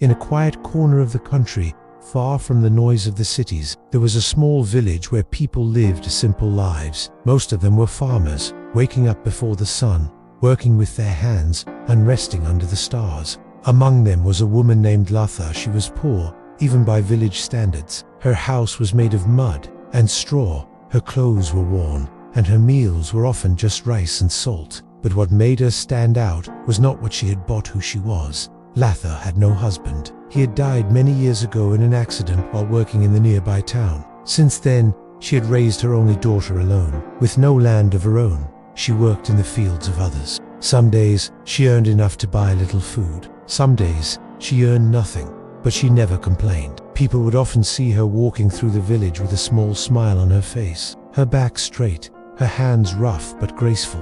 In a quiet corner of the country, far from the noise of the cities, there was a small village where people lived simple lives. Most of them were farmers, waking up before the sun, working with their hands, and resting under the stars. Among them was a woman named Latha. She was poor, even by village standards. Her house was made of mud and straw, her clothes were worn, and her meals were often just rice and salt. But what made her stand out was not what she had bought, who she was. Latha had no husband. He had died many years ago in an accident while working in the nearby town. Since then, she had raised her only daughter alone. With no land of her own, she worked in the fields of others. Some days, she earned enough to buy a little food. Some days, she earned nothing, but she never complained. People would often see her walking through the village with a small smile on her face, her back straight, her hands rough but graceful.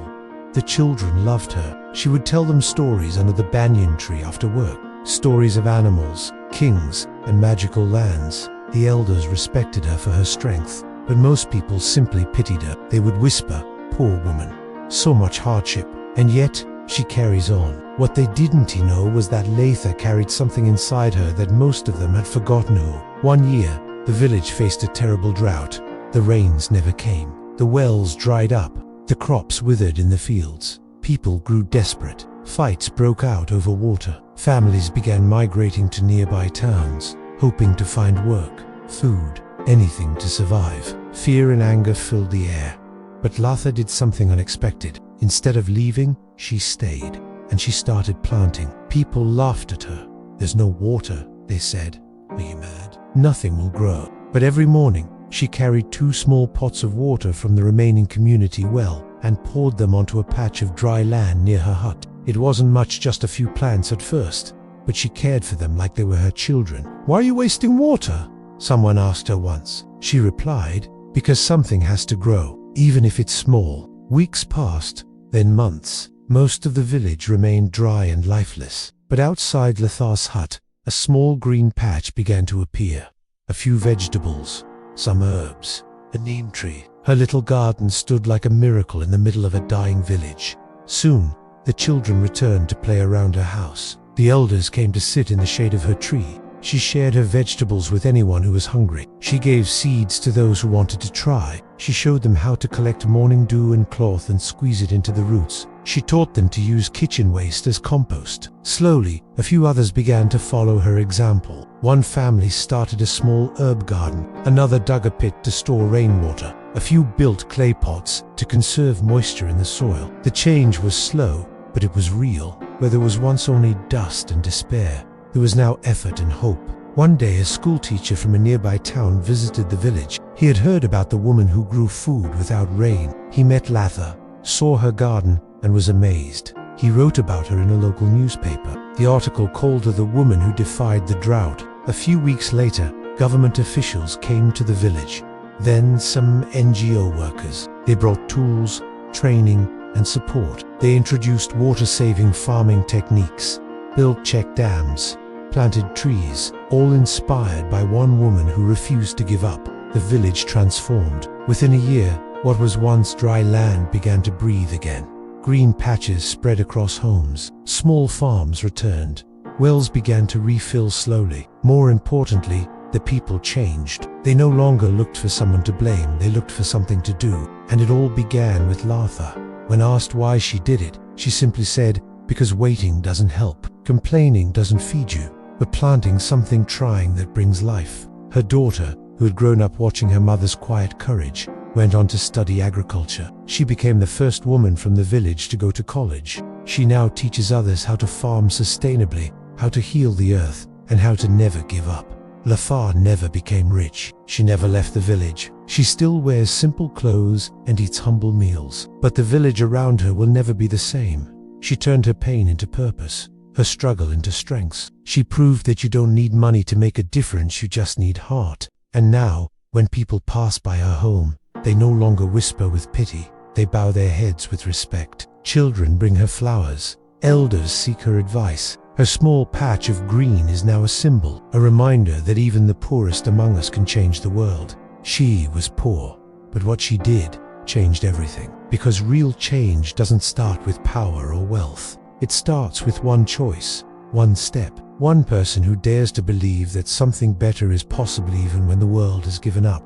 The children loved her. She would tell them stories under the banyan tree after work, stories of animals, kings, and magical lands. The elders respected her for her strength, but most people simply pitied her. They would whisper, "Poor woman, so much hardship, and yet she carries on." What they didn't know was that Latha carried something inside her that most of them had forgotten who. One year, the village faced a terrible drought. The rains never came. The wells dried up. The crops withered in the fields. People grew desperate. Fights broke out over water. Families began migrating to nearby towns, hoping to find work, food, anything to survive. Fear and anger filled the air. But Latha did something unexpected. Instead of leaving, she stayed, and she started planting. People laughed at her. "There's no water," they said. "Are you mad? Nothing will grow." But every morning, she carried 2 small pots of water from the remaining community well and poured them onto a patch of dry land near her hut. It wasn't much, just a few plants at first, but she cared for them like they were her children. "Why are you wasting water?" someone asked her once. She replied, "Because something has to grow, even if it's small." Weeks passed, then months. Most of the village remained dry and lifeless. But outside Latha's hut, a small green patch began to appear. A few vegetables, some herbs, a neem tree. Her little garden stood like a miracle in the middle of a dying village. Soon, the children returned to play around her house. The elders came to sit in the shade of her tree. She shared her vegetables with anyone who was hungry. She gave seeds to those who wanted to try. She showed them how to collect morning dew and cloth and squeeze it into the roots. She taught them to use kitchen waste as compost. Slowly, a few others began to follow her example. One family started a small herb garden. Another dug a pit to store rainwater. A few built clay pots to conserve moisture in the soil. The change was slow, but it was real. Where there was once only dust and despair, there was now effort and hope. One day, a schoolteacher from a nearby town visited the village. He had heard about the woman who grew food without rain. He met Latha, saw her garden, and was amazed. He wrote about her in a local newspaper. The article called her the woman who defied the drought. A few weeks later, government officials came to the village. Then some NGO workers. They brought tools, training, and support. They introduced water-saving farming techniques, built check dams, planted trees, all inspired by one woman who refused to give up. The village transformed. Within a year, what was once dry land began to breathe again. Green patches spread across homes. Small farms returned. Wells began to refill slowly. More importantly, the people changed. They no longer looked for someone to blame, they looked for something to do. And it all began with Latha. When asked why she did it, she simply said, "Because waiting doesn't help. Complaining doesn't feed you. But planting something, trying, that brings life." Her daughter, who had grown up watching her mother's quiet courage, went on to study agriculture. She became the first woman from the village to go to college. She now teaches others how to farm sustainably, how to heal the earth, and how to never give up. Latha never became rich. She never left the village. She still wears simple clothes and eats humble meals. But the village around her will never be the same. She turned her pain into purpose, her struggle into strength. She proved that you don't need money to make a difference, you just need heart. And now, when people pass by her home, they no longer whisper with pity. They bow their heads with respect. Children bring her flowers. Elders seek her advice. Her small patch of green is now a symbol, a reminder that even the poorest among us can change the world. She was poor, but what she did changed everything. Because real change doesn't start with power or wealth. It starts with one choice, one step, One person who dares to believe that something better is possible even when the world has given up.